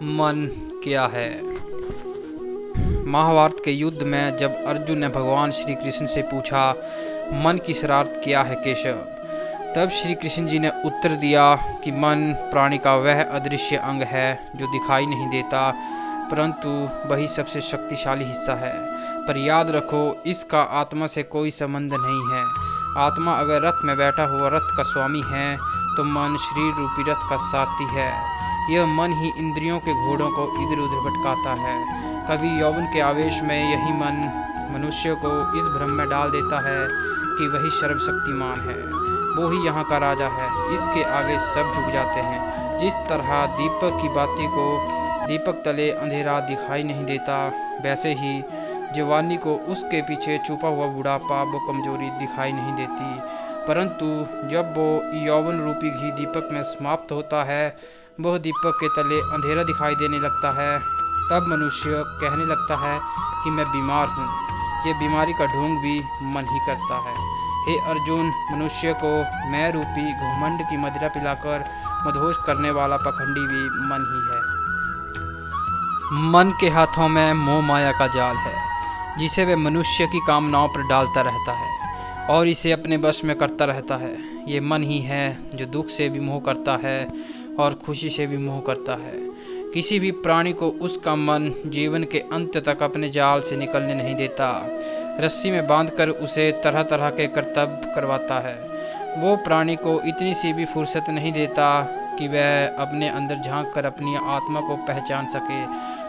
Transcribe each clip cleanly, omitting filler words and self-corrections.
मन क्या है? महाभारत के युद्ध में जब अर्जुन ने भगवान श्री कृष्ण से पूछा, मन की शरारत क्या है केशव, तब श्री कृष्ण जी ने उत्तर दिया कि मन प्राणी का वह अदृश्य अंग है जो दिखाई नहीं देता, परंतु वही सबसे शक्तिशाली हिस्सा है। पर याद रखो, इसका आत्मा से कोई संबंध नहीं है। आत्मा अगर रथ में बैठा हुआ रथ का स्वामी है, तो मन शरीर रूपी रथ का सारथी है। यह मन ही इंद्रियों के घोड़ों को इधर उधर भटकाता है। कभी यौवन के आवेश में यही मन मनुष्य को इस भ्रम में डाल देता है कि वही सर्वशक्तिमान है, वो ही यहाँ का राजा है, इसके आगे सब झुक जाते हैं। जिस तरह दीपक की बाती को दीपक तले अंधेरा दिखाई नहीं देता, वैसे ही जवानी को उसके पीछे छुपा हुआ बुढ़ापा वो कमजोरी दिखाई नहीं देती। परंतु जब वो यौवन रूपी घी दीपक में समाप्त होता है, वह दीपक के तले अंधेरा दिखाई देने लगता है, तब मनुष्य कहने लगता है कि मैं बीमार हूँ। ये बीमारी का ढोंग भी मन ही करता है। हे अर्जुन, मनुष्य को मैं रूपी घमंड की मदिरा पिलाकर मदहोश करने वाला पखंडी भी मन ही है। मन के हाथों में मोह माया का जाल है, जिसे वे मनुष्य की कामनाओं पर डालता रहता है और इसे अपने वश में करता रहता है। ये मन ही है जो दुख से भी मोह करता है और खुशी से भी मोह करता है। किसी भी प्राणी को उसका मन जीवन के अंत तक अपने जाल से निकलने नहीं देता। रस्सी में बांधकर उसे तरह तरह के कर्तव्य करवाता है। वो प्राणी को इतनी सी भी फुर्सत नहीं देता कि वह अपने अंदर झांक कर अपनी आत्मा को पहचान सके।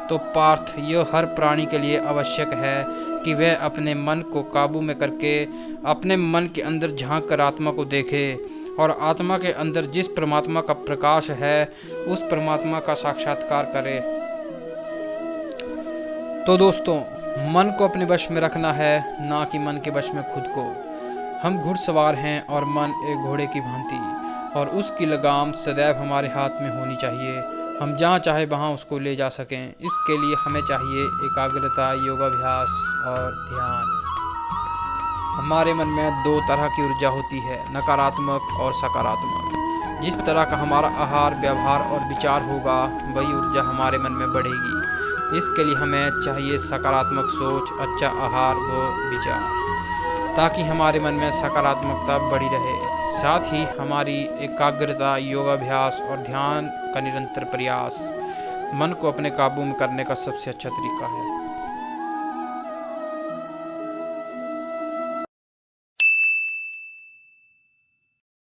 तो पार्थ, यह हर प्राणी के लिए आवश्यक है कि वह अपने मन को काबू में करके अपने मन के अंदर झांक कर आत्मा को देखे और आत्मा के अंदर जिस परमात्मा का प्रकाश है, उस परमात्मा का साक्षात्कार करे। तो दोस्तों, मन को अपने वश में रखना है, ना कि मन के वश में खुद को। हम घुड़सवार हैं और मन एक घोड़े की भांति, और उसकी लगाम सदैव हमारे हाथ में होनी चाहिए। हम जहाँ चाहे वहाँ उसको ले जा सकें। इसके लिए हमें चाहिए एकाग्रता, योगाभ्यास और ध्यान। हमारे मन में दो तरह की ऊर्जा होती है, नकारात्मक और सकारात्मक। जिस तरह का हमारा आहार, व्यवहार और विचार होगा, वही ऊर्जा हमारे मन में बढ़ेगी। इसके लिए हमें चाहिए सकारात्मक सोच, अच्छा आहार व विचार, ताकि हमारे मन में सकारात्मकता बढ़ी रहे। साथ ही हमारी एकाग्रता, योगाभ्यास और ध्यान का निरंतर प्रयास मन को अपने काबू में करने का सबसे अच्छा तरीका है।